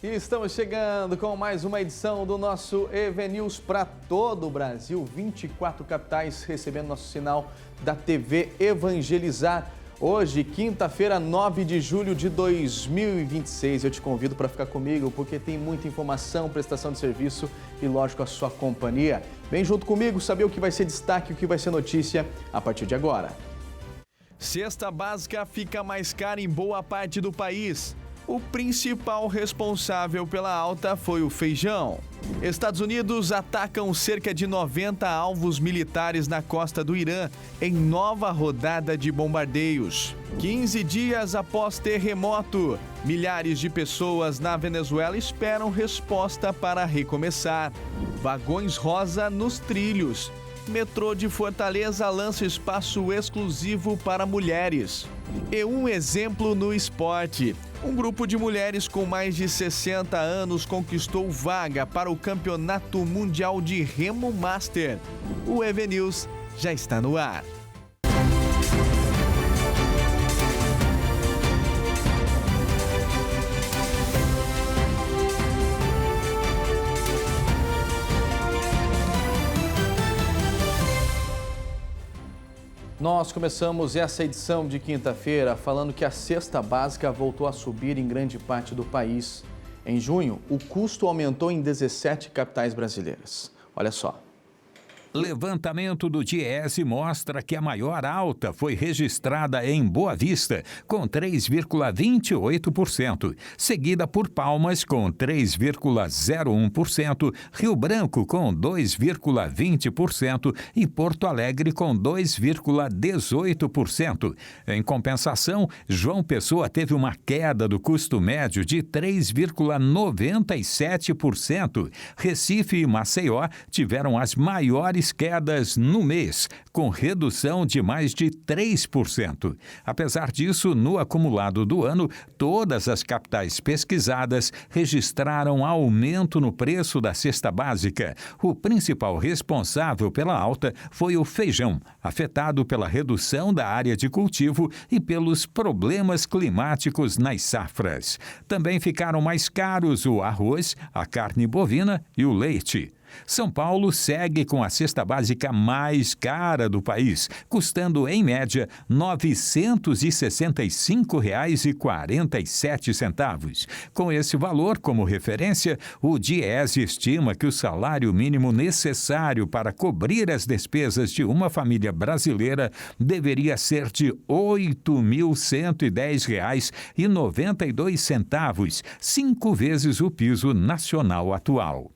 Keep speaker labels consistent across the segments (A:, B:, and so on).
A: E estamos chegando com mais uma edição do nosso EVNews para todo o Brasil. 24 capitais recebendo nosso sinal da TV Evangelizar. Hoje, quinta-feira, 9 de julho de 2026. Eu te convido para ficar comigo porque tem muita informação, prestação de serviço e, lógico, a sua companhia. Vem junto comigo saber o que vai ser destaque, o que vai ser notícia a partir de agora. Cesta básica fica mais cara em boa parte do país. O principal responsável pela alta foi o feijão. Estados Unidos atacam cerca de 90 alvos militares na costa do Irã em nova rodada de bombardeios. 15 dias após terremoto, milhares de pessoas na Venezuela esperam resposta para recomeçar. Vagões rosa nos trilhos. Metrô de Fortaleza lança espaço exclusivo para mulheres. E um exemplo no esporte. Um grupo de mulheres com mais de 60 anos conquistou vaga para o Campeonato Mundial de Remo Master. O EVNews já está no ar. Nós começamos essa edição de quinta-feira falando que a cesta básica voltou a subir em grande parte do país. Em junho, o custo aumentou em 17 capitais brasileiras. Olha só.
B: Levantamento do Diese mostra que a maior alta foi registrada em Boa Vista, com 3,28%, seguida por Palmas, com 3,01%, Rio Branco, com 2,20% e Porto Alegre, com 2,18%. Em compensação, João Pessoa teve uma queda do custo médio de 3,97%. Recife e Maceió tiveram as maiores quedas no mês, com redução de mais de 3%. Apesar disso, no acumulado do ano, todas as capitais pesquisadas registraram aumento no preço da cesta básica. O principal responsável pela alta foi o feijão, afetado pela redução da área de cultivo e pelos problemas climáticos nas safras. Também ficaram mais caros o arroz, a carne bovina e o leite. São Paulo segue com a cesta básica mais cara do país, custando, em média, R$ 965,47. Com esse valor como referência, o Diese estima que o salário mínimo necessário para cobrir as despesas de uma família brasileira deveria ser de R$ 8.110,92, 5 vezes o piso nacional atual.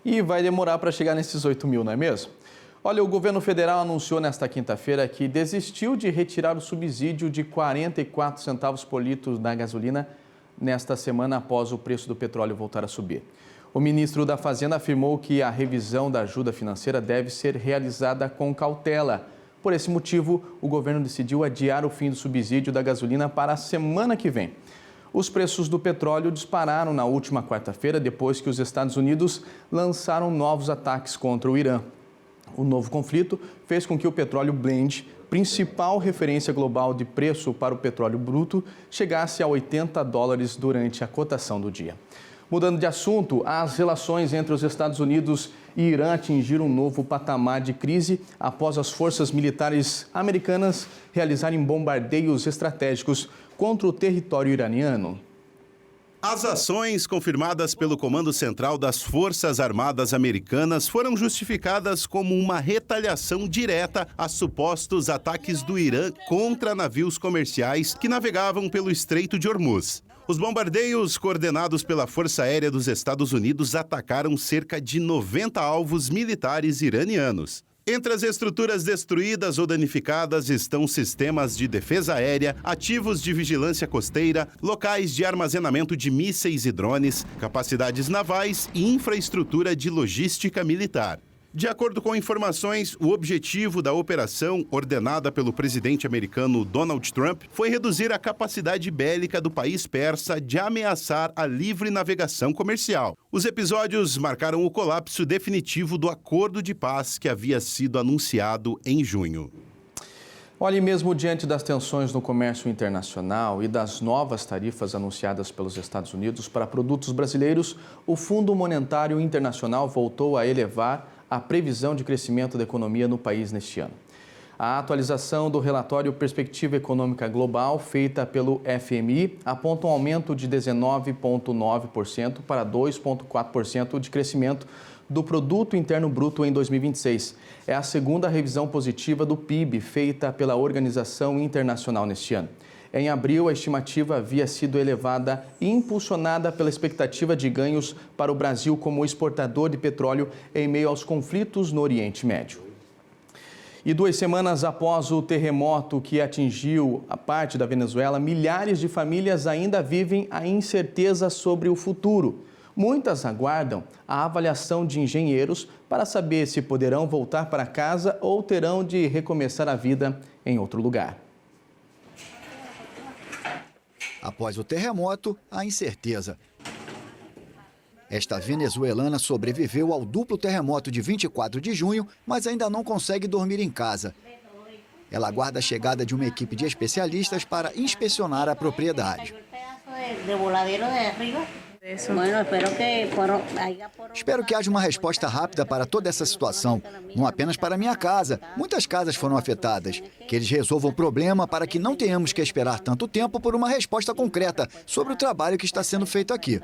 A: E vai demorar para chegar nesses 8 mil, não é mesmo? Olha, o governo federal anunciou nesta quinta-feira que desistiu de retirar o subsídio de 44 centavos por litro da gasolina nesta semana após o preço do petróleo voltar a subir. O ministro da Fazenda afirmou que a revisão da ajuda financeira deve ser realizada com cautela. Por esse motivo, o governo decidiu adiar o fim do subsídio da gasolina para a semana que vem. Os preços do petróleo dispararam na última quarta-feira depois que os Estados Unidos lançaram novos ataques contra o Irã. O novo conflito fez com que o petróleo Blend, principal referência global de preço para o petróleo bruto, chegasse a $80 durante a cotação do dia. Mudando de assunto, as relações entre os Estados Unidos e Irã atingiram um novo patamar de crise após as forças militares americanas realizarem bombardeios estratégicos contra o território iraniano.
C: As ações confirmadas pelo Comando Central das Forças Armadas Americanas foram justificadas como uma retaliação direta a supostos ataques do Irã contra navios comerciais que navegavam pelo Estreito de Hormuz. Os bombardeios coordenados pela Força Aérea dos Estados Unidos atacaram cerca de 90 alvos militares iranianos. Entre as estruturas destruídas ou danificadas estão sistemas de defesa aérea, ativos de vigilância costeira, locais de armazenamento de mísseis e drones, capacidades navais e infraestrutura de logística militar. De acordo com informações, o objetivo da operação, ordenada pelo presidente americano Donald Trump, foi reduzir a capacidade bélica do país persa de ameaçar a livre navegação comercial. Os episódios marcaram o colapso definitivo do acordo de paz que havia sido anunciado em junho.
A: Olha, e mesmo diante das tensões no comércio internacional e das novas tarifas anunciadas pelos Estados Unidos para produtos brasileiros, o Fundo Monetário Internacional voltou a elevar a previsão de crescimento da economia no país neste ano. A atualização do relatório Perspectiva Econômica Global, feita pelo FMI, aponta um aumento de 19,9% para 2,4% de crescimento do Produto Interno Bruto em 2026. É a segunda revisão positiva do PIB feita pela Organização Internacional neste ano. Em abril, a estimativa havia sido elevada e impulsionada pela expectativa de ganhos para o Brasil como exportador de petróleo em meio aos conflitos no Oriente Médio. E 2 semanas após o terremoto que atingiu a parte da Venezuela, milhares de famílias ainda vivem a incerteza sobre o futuro. Muitas aguardam a avaliação de engenheiros para saber se poderão voltar para casa ou terão de recomeçar a vida em outro lugar.
D: Após o terremoto, a incerteza. Esta venezuelana sobreviveu ao duplo terremoto de 24 de junho, mas ainda não consegue dormir em casa. Ela aguarda a chegada de uma equipe de especialistas para inspecionar a propriedade. Espero que haja uma resposta rápida para toda essa situação, não apenas para minha casa. Muitas casas foram afetadas. Que eles resolvam o problema para que não tenhamos que esperar tanto tempo por uma resposta concreta sobre o trabalho que está sendo feito aqui.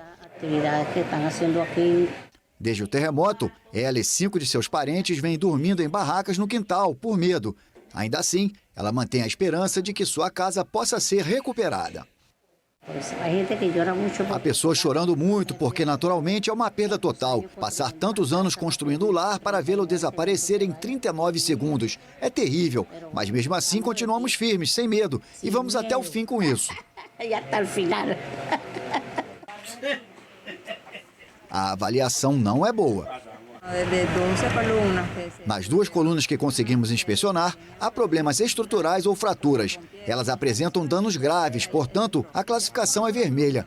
D: Desde o terremoto, ela e 5 de seus parentes vêm dormindo em barracas no quintal, por medo. Ainda assim, ela mantém a esperança de que sua casa possa ser recuperada. Há pessoas chorando muito porque, naturalmente, é uma perda total. Passar tantos anos construindo o lar para vê-lo desaparecer em 39 segundos. É terrível, mas mesmo assim continuamos firmes, sem medo, e vamos até o fim com isso. A avaliação não é boa. Nas 2 colunas que conseguimos inspecionar, há problemas estruturais ou fraturas. Elas apresentam danos graves, portanto, a classificação é vermelha.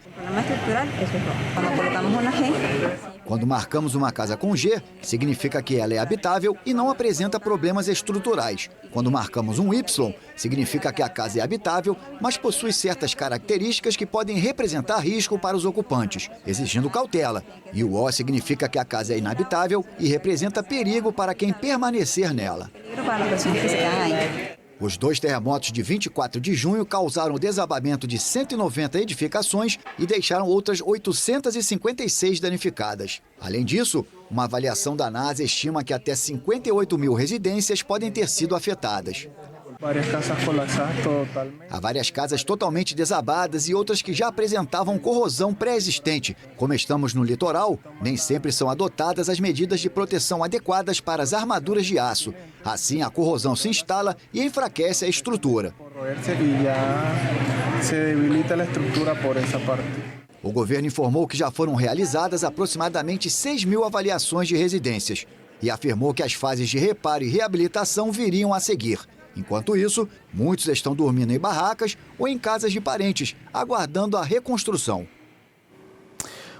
D: Quando marcamos uma casa com G, significa que ela é habitável e não apresenta problemas estruturais. Quando marcamos um Y, significa que a casa é habitável, mas possui certas características que podem representar risco para os ocupantes, exigindo cautela. E o O significa que a casa é inabitável e representa perigo para quem permanecer nela. Os 2 terremotos de 24 de junho causaram o desabamento de 190 edificações e deixaram outras 856 danificadas. Além disso, uma avaliação da NASA estima que até 58 mil residências podem ter sido afetadas. Há várias casas totalmente desabadas e outras que já apresentavam corrosão pré-existente. Como estamos no litoral, nem sempre são adotadas as medidas de proteção adequadas para as armaduras de aço. Assim, a corrosão se instala e enfraquece a estrutura. O governo informou que já foram realizadas aproximadamente 6 mil avaliações de residências e afirmou que as fases de reparo e reabilitação viriam a seguir. Enquanto isso, muitos estão dormindo em barracas ou em casas de parentes, aguardando a reconstrução.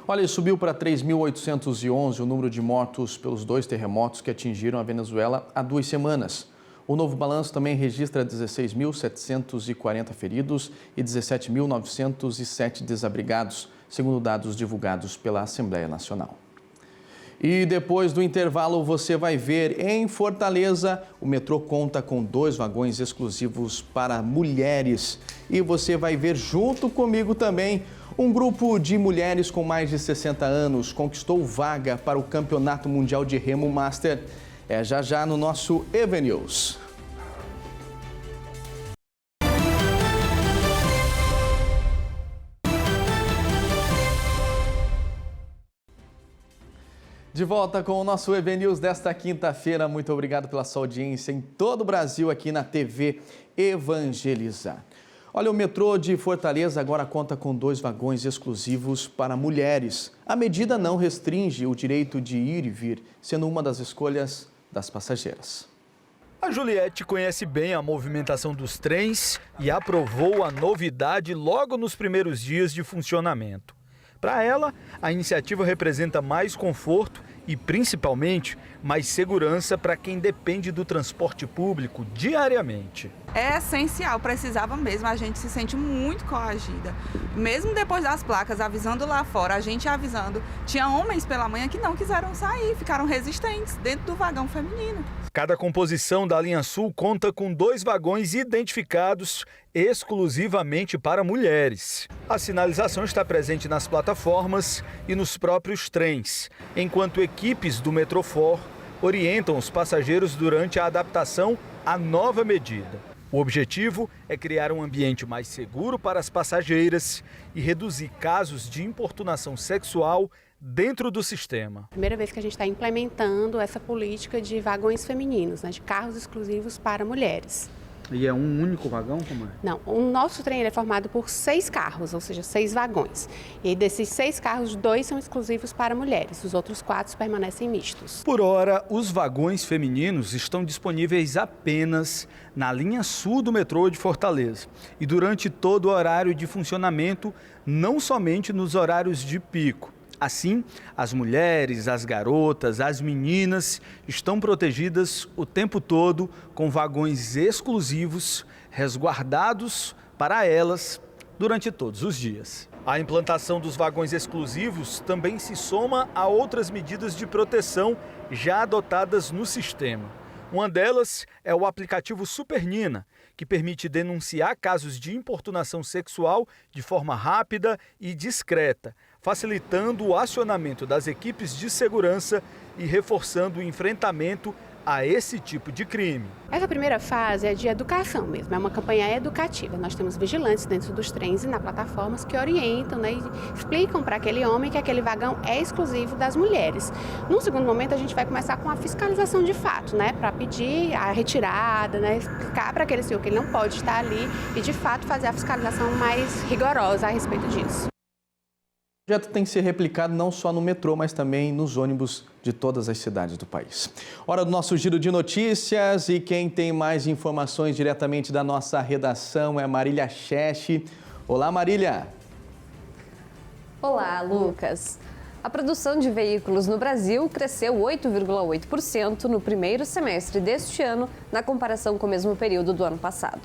A: Olha, subiu para 3.811 o número de mortos pelos 2 terremotos que atingiram a Venezuela há 2 semanas. O novo balanço também registra 16.740 feridos e 17.907 desabrigados, segundo dados divulgados pela Assembleia Nacional. E depois do intervalo você vai ver em Fortaleza, o metrô conta com 2 vagões exclusivos para mulheres. E você vai ver junto comigo também, um grupo de mulheres com mais de 60 anos conquistou vaga para o Campeonato Mundial de Remo Master. É já no nosso EV News. De volta com o nosso EV News desta quinta-feira. Muito obrigado pela sua audiência em todo o Brasil aqui na TV Evangelizar. Olha, o metrô de Fortaleza agora conta com 2 vagões exclusivos para mulheres. A medida não restringe o direito de ir e vir, sendo uma das escolhas das passageiras.
E: A Juliette conhece bem a movimentação dos trens e aprovou a novidade logo nos primeiros dias de funcionamento. Para ela, a iniciativa representa mais conforto e, principalmente, mais segurança para quem depende do transporte público diariamente.
F: é essencial, precisava mesmo, a gente se sente muito coagida. Mesmo depois das placas, avisando lá fora, a gente avisando, tinha homens pela manhã que não quiseram sair, ficaram resistentes dentro do vagão feminino.
E: Cada composição da linha Sul conta com 2 vagões identificados exclusivamente para mulheres. A sinalização está presente nas plataformas e nos próprios trens, enquanto equipes do Metrofor orientam os passageiros durante a adaptação à nova medida. O objetivo é criar um ambiente mais seguro para as passageiras e reduzir casos de importunação sexual dentro do sistema.
G: Primeira vez que a gente está implementando essa política de vagões femininos, né, de carros exclusivos para mulheres.
H: E é um único vagão, como é?
G: Não, o nosso trem é formado por 6 carros, ou seja, 6 vagões. E desses 6 carros, 2 são exclusivos para mulheres, os outros 4 permanecem mistos.
E: Por hora, os vagões femininos estão disponíveis apenas na linha Sul do metrô de Fortaleza e durante todo o horário de funcionamento, não somente nos horários de pico. Assim, as mulheres, as garotas, as meninas estão protegidas o tempo todo com vagões exclusivos, resguardados para elas durante todos os dias. A implantação dos vagões exclusivos também se soma a outras medidas de proteção já adotadas no sistema. Uma delas é o aplicativo Supernina, que permite denunciar casos de importunação sexual de forma rápida e discreta, facilitando o acionamento das equipes de segurança e reforçando o enfrentamento a esse tipo de crime.
G: Essa primeira fase é de educação mesmo, é uma campanha educativa. Nós temos vigilantes dentro dos trens e nas plataformas que orientam, né, e explicam para aquele homem que aquele vagão é exclusivo das mulheres. Num segundo momento, a gente vai começar com a fiscalização de fato, né, para pedir a retirada, né, explicar para aquele senhor que ele não pode estar ali e, de fato, fazer a fiscalização mais rigorosa a respeito disso.
A: O projeto tem que ser replicado não só no metrô, mas também nos ônibus de todas as cidades do país. Hora do nosso giro de notícias e quem tem mais informações diretamente da nossa redação é Marília Cheche. Olá, Marília!
I: Olá, Lucas! A produção de veículos no Brasil cresceu 8,8% no primeiro semestre deste ano, na comparação com o mesmo período do ano passado.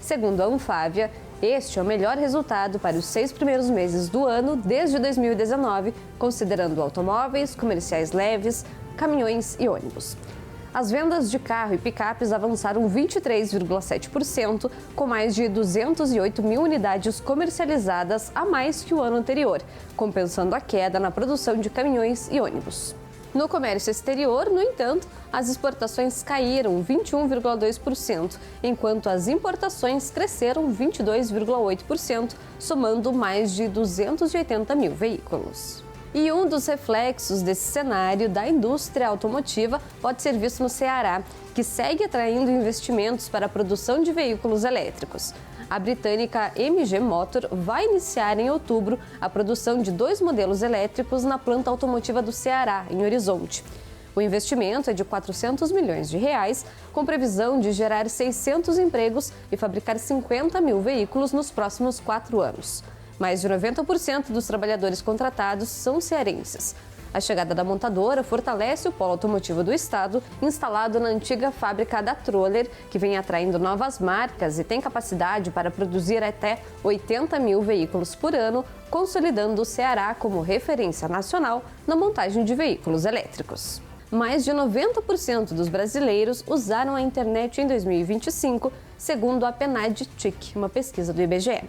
I: Segundo a Anfávia, este é o melhor resultado para os 6 primeiros meses do ano desde 2019, considerando automóveis, comerciais leves, caminhões e ônibus. As vendas de carro e picapes avançaram 23,7%, com mais de 208 mil unidades comercializadas a mais que o ano anterior, compensando a queda na produção de caminhões e ônibus. No comércio exterior, no entanto, as exportações caíram 21,2%, enquanto as importações cresceram 22,8%, somando mais de 280 mil veículos. E um dos reflexos desse cenário da indústria automotiva pode ser visto no Ceará, que segue atraindo investimentos para a produção de veículos elétricos. A britânica MG Motor vai iniciar em outubro a produção de 2 modelos elétricos na planta automotiva do Ceará, em Horizonte. O investimento é de 400 milhões de reais, com previsão de gerar 600 empregos e fabricar 50 mil veículos nos próximos 4 anos. Mais de 90% dos trabalhadores contratados são cearenses. A chegada da montadora fortalece o polo automotivo do estado, instalado na antiga fábrica da Troller, que vem atraindo novas marcas e tem capacidade para produzir até 80 mil veículos por ano, consolidando o Ceará como referência nacional na montagem de veículos elétricos. Mais de 90% dos brasileiros usaram a internet em 2025, segundo a PNAD-TIC, uma pesquisa do IBGE.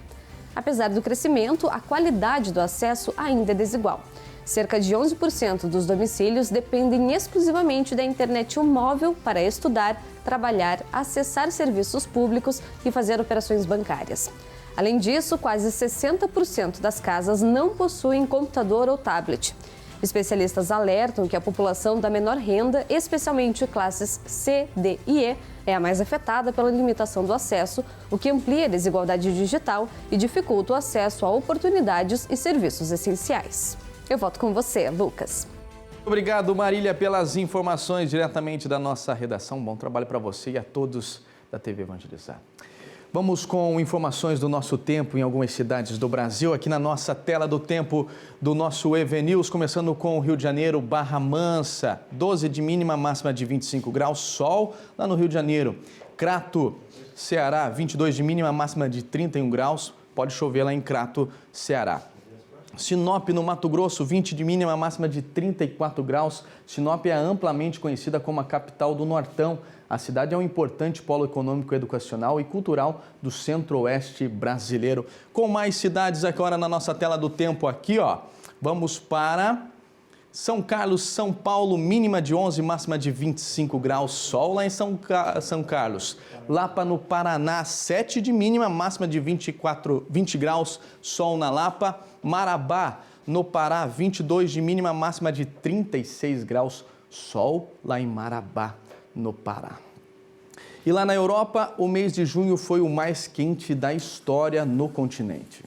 I: Apesar do crescimento, a qualidade do acesso ainda é desigual. Cerca de 11% dos domicílios dependem exclusivamente da internet móvel para estudar, trabalhar, acessar serviços públicos e fazer operações bancárias. Além disso, quase 60% das casas não possuem computador ou tablet. Especialistas alertam que a população da menor renda, especialmente classes C, D e E, é a mais afetada pela limitação do acesso, o que amplia a desigualdade digital e dificulta o acesso a oportunidades e serviços essenciais. Eu volto com você, Lucas.
A: Obrigado, Marília, pelas informações diretamente da nossa redação. Bom trabalho para você e a todos da TV Evangelizar. Vamos com informações do nosso tempo em algumas cidades do Brasil, aqui na nossa tela do tempo do nosso EVNews, começando com o Rio de Janeiro, Barra Mansa, 12 de mínima, máxima de 25 graus, sol lá no Rio de Janeiro. Crato, Ceará, 22 de mínima, máxima de 31 graus. Pode chover lá em Crato, Ceará. Sinop, no Mato Grosso, 20 de mínima, máxima de 34 graus. Sinop é amplamente conhecida como a capital do Nortão. A cidade é um importante polo econômico, educacional e cultural do centro-oeste brasileiro. Com mais cidades agora na nossa tela do tempo aqui, ó. Vamos para São Carlos, São Paulo, mínima de 11, máxima de 25 graus. Sol lá em São Carlos. Lapa, no Paraná, 7 de mínima, máxima de 20 graus. Sol na Lapa. Marabá, no Pará, 22 de mínima, máxima de 36 graus. Sol lá em Marabá, no Pará. E lá na Europa, o mês de junho foi o mais quente da história no continente.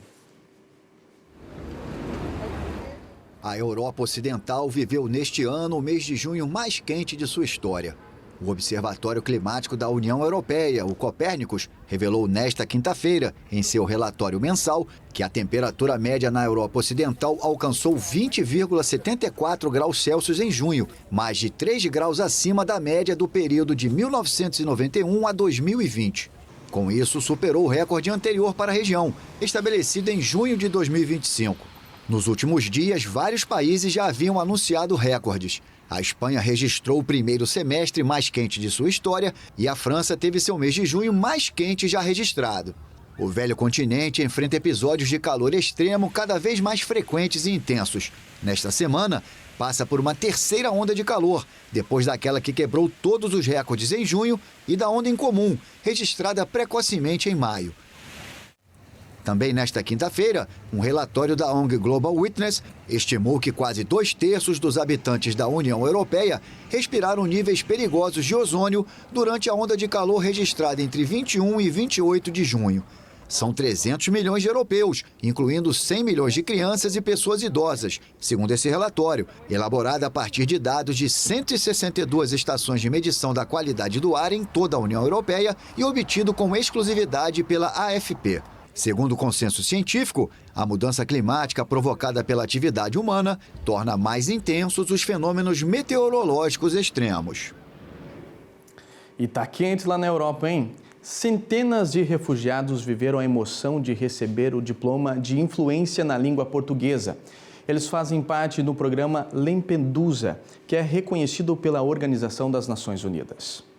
D: A Europa Ocidental viveu neste ano o mês de junho mais quente de sua história. O Observatório Climático da União Europeia, o Copérnicus, revelou nesta quinta-feira, em seu relatório mensal, que a temperatura média na Europa Ocidental alcançou 20,74 graus Celsius em junho, mais de 3 graus acima da média do período de 1991 a 2020. Com isso, superou o recorde anterior para a região, estabelecido em junho de 2025. Nos últimos dias, vários países já haviam anunciado recordes. A Espanha registrou o primeiro semestre mais quente de sua história e a França teve seu mês de junho mais quente já registrado. O velho continente enfrenta episódios de calor extremo cada vez mais frequentes e intensos. Nesta semana, passa por uma terceira onda de calor, depois daquela que quebrou todos os recordes em junho e da onda incomum, registrada precocemente em maio. Também nesta quinta-feira, um relatório da ONG Global Witness estimou que quase 2/3 dos habitantes da União Europeia respiraram níveis perigosos de ozônio durante a onda de calor registrada entre 21 e 28 de junho. São 300 milhões de europeus, incluindo 100 milhões de crianças e pessoas idosas, segundo esse relatório, elaborado a partir de dados de 162 estações de medição da qualidade do ar em toda a União Europeia e obtido com exclusividade pela AFP. Segundo o consenso científico, a mudança climática provocada pela atividade humana torna mais intensos os fenômenos meteorológicos extremos.
A: E tá quente lá na Europa, hein? Centenas de refugiados viveram a emoção de receber o diploma de influência na língua portuguesa. Eles fazem parte do programa Lampedusa, que é reconhecido pela Organização das Nações Unidas.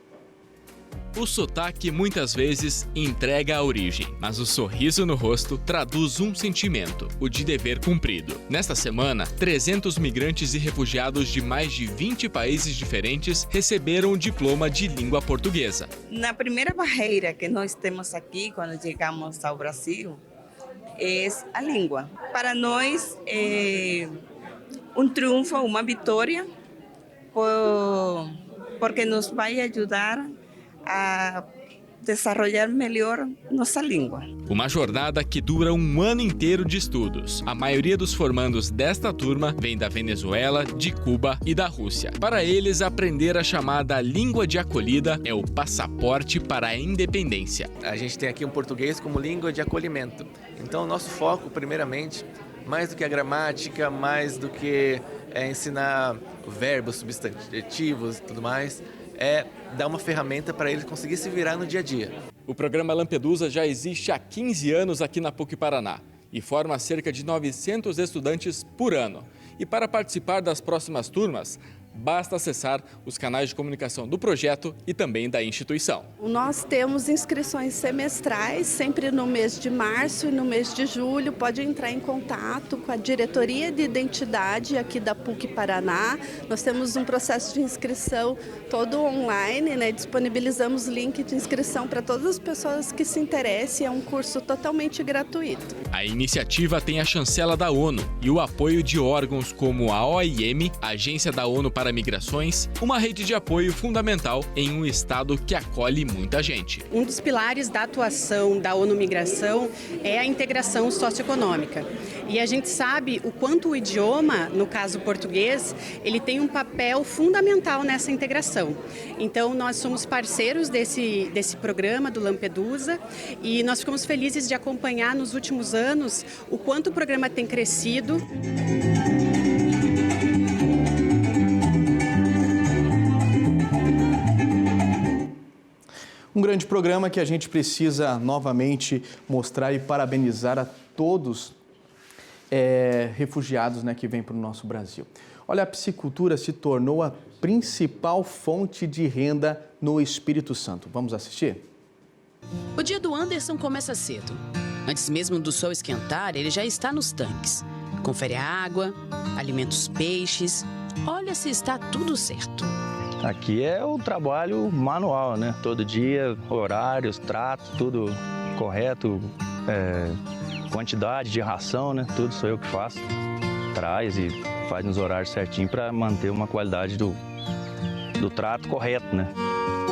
J: O sotaque muitas vezes entrega a origem, mas o sorriso no rosto traduz um sentimento, o de dever cumprido. Nesta semana, 300 migrantes e refugiados de mais de 20 países diferentes receberam o diploma de língua portuguesa.
K: Na primeira barreira que nós temos aqui, quando chegamos ao Brasil, é a língua. Para nós, é um triunfo, uma vitória, porque nos vai ajudar a desenvolver melhor nossa língua.
J: Uma jornada que dura um ano inteiro de estudos. A maioria dos formandos desta turma vem da Venezuela, de Cuba e da Rússia. Para eles, aprender a chamada língua de acolhida é o passaporte para a independência.
L: A gente tem aqui um português como língua de acolhimento. Então, o nosso foco, primeiramente, mais do que a gramática, mais do que ensinar verbos, substantivos e tudo mais, é dar uma ferramenta para ele conseguir se virar no dia a dia.
J: O programa Lampedusa já existe há 15 anos aqui na PUC-Paraná e forma cerca de 900 estudantes por ano. E para participar das próximas turmas, basta acessar os canais de comunicação do projeto e também da instituição.
M: Nós temos inscrições semestrais, sempre no mês de março e no mês de julho. Pode entrar em contato com a Diretoria de Identidade aqui da PUC-Paraná. Nós temos um processo de inscrição todo online, né? Disponibilizamos link de inscrição para todas as pessoas que se interessem. É um curso totalmente gratuito.
J: A iniciativa tem a chancela da ONU e o apoio de órgãos como a OIM, a Agência da ONU para Migrações, uma rede de apoio fundamental em um estado que acolhe muita gente.
N: Um dos pilares da atuação da ONU Migração é a integração socioeconômica. E a gente sabe o quanto o idioma, no caso português, ele tem um papel fundamental nessa integração. Então, nós somos parceiros desse programa do Lampedusa e nós ficamos felizes de acompanhar nos últimos anos o quanto o programa tem crescido.
A: Um Um grande programa que a gente precisa novamente mostrar e parabenizar a todos refugiados, né, que vêm para o nosso Brasil. Olha, a piscicultura se tornou a principal fonte de renda no Espírito Santo. Vamos assistir?
O: O dia do Anderson começa cedo. Antes mesmo do sol esquentar, ele já está nos tanques. Confere a água, alimenta os peixes, olha se está tudo certo.
P: Aqui é o trabalho manual, né? Todo dia, horários, trato, tudo correto, quantidade de ração, né? Tudo sou eu que faço. Traz e faz nos horários certinho para manter uma qualidade do trato correto, né?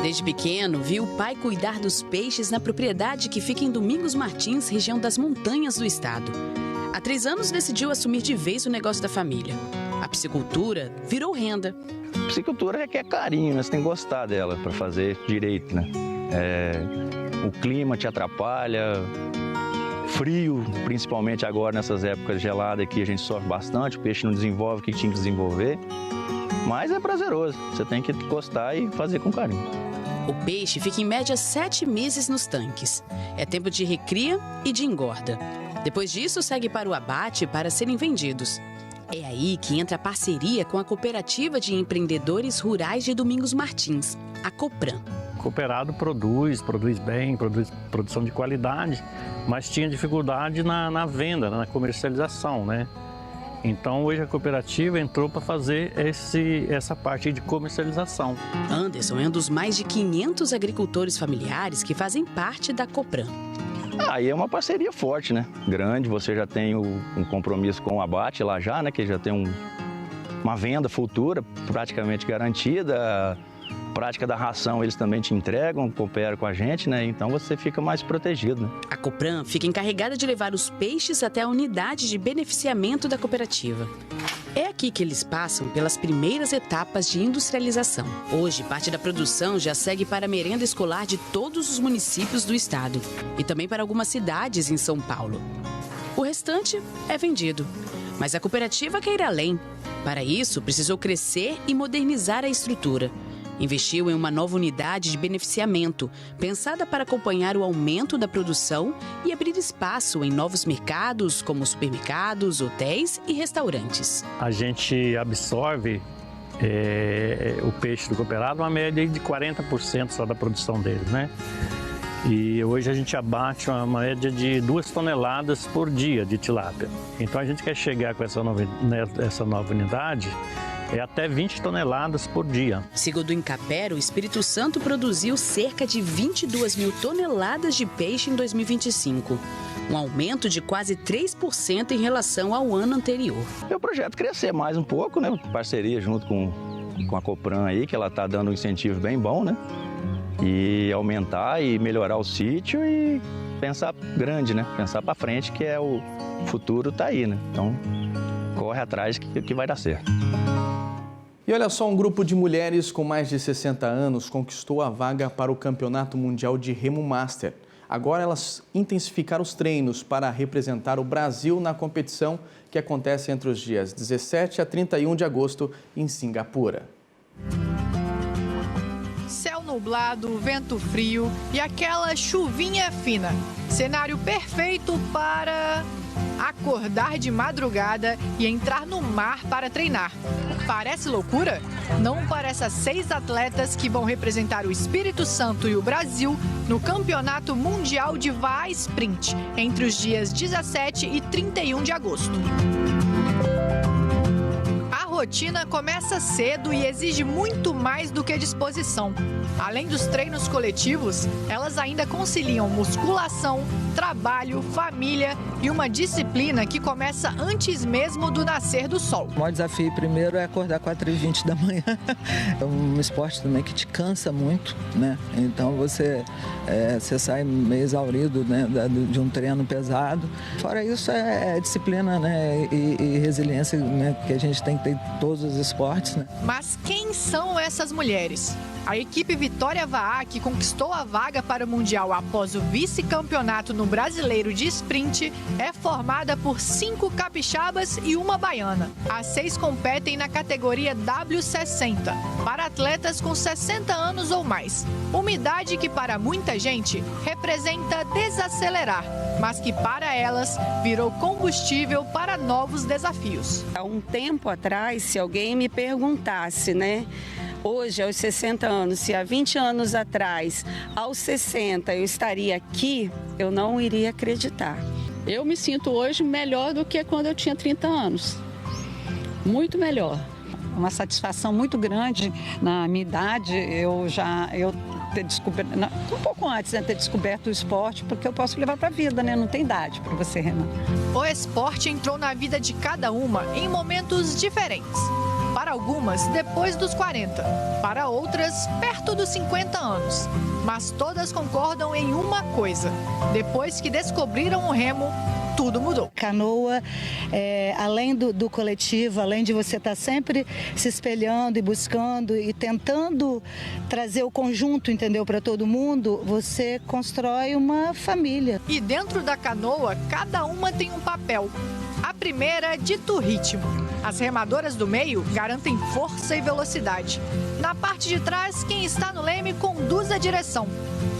O: Desde pequeno, viu o pai cuidar dos peixes na propriedade que fica em Domingos Martins, região das montanhas do estado. Há 3 anos decidiu assumir de vez o negócio da família. A piscicultura virou renda.
P: A piscicultura requer carinho, né? Você tem que gostar dela para fazer direito, né? O clima te atrapalha, frio, principalmente agora nessas épocas geladas aqui a gente sofre bastante, o peixe não desenvolve o que tinha que desenvolver, mas é prazeroso, você tem que gostar e fazer com carinho.
O: O peixe fica em média 7 meses nos tanques. É tempo de recria e de engorda. Depois disso, segue para o abate para serem vendidos. É aí que entra a parceria com a Cooperativa de Empreendedores Rurais de Domingos Martins, a Copran.
Q: O cooperado produz bem, produção de qualidade, mas tinha dificuldade na venda, na comercialização, né? Então hoje a cooperativa entrou para fazer essa parte de comercialização.
O: Anderson é um dos mais de 500 agricultores familiares que fazem parte da Copran.
P: Aí é uma parceria forte, né? Grande, você já tem um compromisso com o abate lá já, né? Que já tem uma venda futura praticamente garantida. Prática da ração eles também te entregam, cooperam com a gente, né? Então você fica mais protegido, né?
O: A Copran fica encarregada de levar os peixes até a unidade de beneficiamento da cooperativa. É aqui que eles passam pelas primeiras etapas de industrialização. Hoje, parte da produção já segue para a merenda escolar de todos os municípios do estado e também para algumas cidades em São Paulo. O restante é vendido, mas a cooperativa quer ir além. Para isso, precisou crescer e modernizar a estrutura. Investiu em uma nova unidade de beneficiamento, pensada para acompanhar o aumento da produção e abrir espaço em novos mercados, como supermercados, hotéis e restaurantes.
Q: A gente absorve o peixe do cooperado, uma média de 40% só da produção deles, né? E hoje a gente abate uma média de 2 toneladas por dia de tilápia. Então a gente quer chegar com essa nova unidade até 20 toneladas por dia.
O: Segundo o Incapera, o Espírito Santo produziu cerca de 22 mil toneladas de peixe em 2025. Um aumento de quase 3% em relação ao ano anterior.
P: O projeto crescer mais um pouco, né? Parceria junto com a Copran aí, que ela está dando um incentivo bem bom, né? E aumentar e melhorar o sítio e pensar grande, né? Pensar para frente, que é o futuro tá aí, né? Então, corre atrás que vai dar certo.
A: E olha só, um grupo de mulheres com mais de 60 anos conquistou a vaga para o Campeonato Mundial de Remo Master. Agora elas intensificaram os treinos para representar o Brasil na competição que acontece entre os dias 17 a 31 de agosto em Singapura.
R: Céu nublado, vento frio e aquela chuvinha fina. Cenário perfeito para acordar de madrugada e entrar no mar para treinar. Parece loucura? Não para essas 6 atletas que vão representar o Espírito Santo e o Brasil no Campeonato Mundial de Vaa Sprint, entre os dias 17 e 31 de agosto. A rotina começa cedo e exige muito mais do que disposição. Além dos treinos coletivos, elas ainda conciliam musculação, trabalho, família e uma disciplina que começa antes mesmo do nascer do sol.
S: O maior desafio primeiro é acordar 4h20 da manhã. É um esporte também que te cansa muito, né? Então você sai meio exaurido, né, de um treino pesado. Fora isso é disciplina, né, e resiliência, né, que a gente tem que ter todos os esportes, né?
R: Mas quem são essas mulheres? A equipe Vitória Vaak conquistou a vaga para o Mundial após o vice-campeonato no Brasileiro de Sprint. É formada por 5 capixabas e uma baiana. As 6 competem na categoria W60, para atletas com 60 anos ou mais. Uma idade que para muita gente representa desacelerar, mas que para elas virou combustível para novos desafios.
K: Há um tempo atrás, se alguém me perguntasse, né? Hoje, aos 60 anos, se há 20 anos atrás, aos 60, eu estaria aqui, eu não iria acreditar.
T: Eu me sinto hoje melhor do que quando eu tinha 30 anos. Muito melhor.
U: Uma satisfação muito grande na minha idade, eu ter descoberto, um pouco antes, né, ter descoberto o esporte, porque eu posso levar para a vida, né? Não tem idade para você, Renan.
R: O esporte entrou na vida de cada uma em momentos diferentes. Para algumas, depois dos 40. Para outras, perto dos 50 anos. Mas todas concordam em uma coisa. Depois que descobriram o remo, tudo mudou.
V: Canoa, além do coletivo, além de você estar sempre se espelhando e buscando e tentando trazer o conjunto, entendeu, para todo mundo, você constrói uma família.
R: E dentro da canoa, cada uma tem um papel. A primeira dita o ritmo. As remadoras do meio garantem força e velocidade. Na parte de trás, quem está no leme conduz a direção.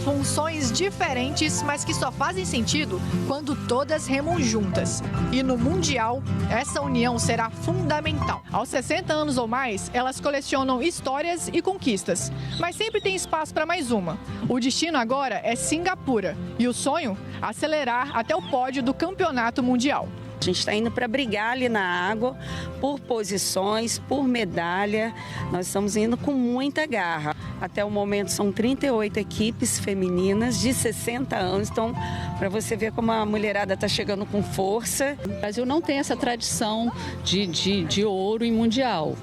R: Funções diferentes, mas que só fazem sentido quando todas remam juntas. E no Mundial, essa união será fundamental. Aos 60 anos ou mais, elas colecionam histórias e conquistas. Mas sempre tem espaço para mais uma. O destino agora é Singapura. E o sonho? Acelerar até o pódio do Campeonato Mundial.
K: A gente está indo para brigar ali na água por posições, por medalha. Nós estamos indo com muita garra. Até o momento são 38 equipes femininas de 60 anos. Então, para você ver como a mulherada está chegando com força.
T: O Brasil não tem essa tradição de ouro em mundial,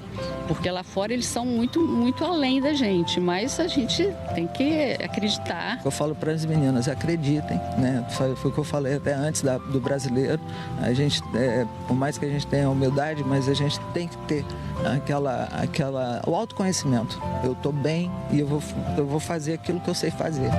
T: porque lá fora eles são muito além da gente, mas a gente tem que acreditar.
S: Eu falo para as meninas, acreditem, né? Foi o que eu falei até antes do brasileiro. A gente, por mais que a gente tenha humildade, mas a gente tem que ter o autoconhecimento. Eu estou bem e eu vou fazer aquilo que eu sei fazer.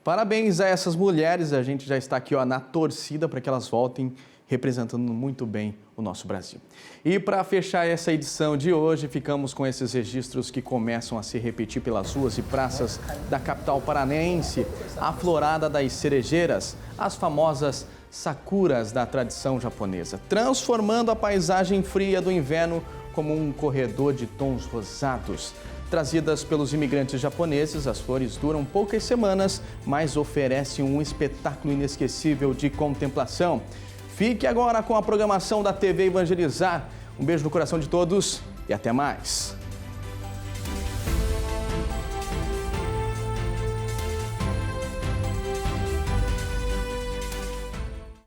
A: Parabéns a essas mulheres, a gente já está aqui na torcida para que elas voltem representando muito bem o nosso Brasil. E para fechar essa edição de hoje, ficamos com esses registros que começam a se repetir pelas ruas e praças da capital paranaense. A florada das cerejeiras, as famosas sakuras da tradição japonesa, transformando a paisagem fria do inverno como um corredor de tons rosados. Trazidas pelos imigrantes japoneses, as flores duram poucas semanas, mas oferecem um espetáculo inesquecível de contemplação. Fique agora com a programação da TV Evangelizar. Um beijo no coração de todos e até mais.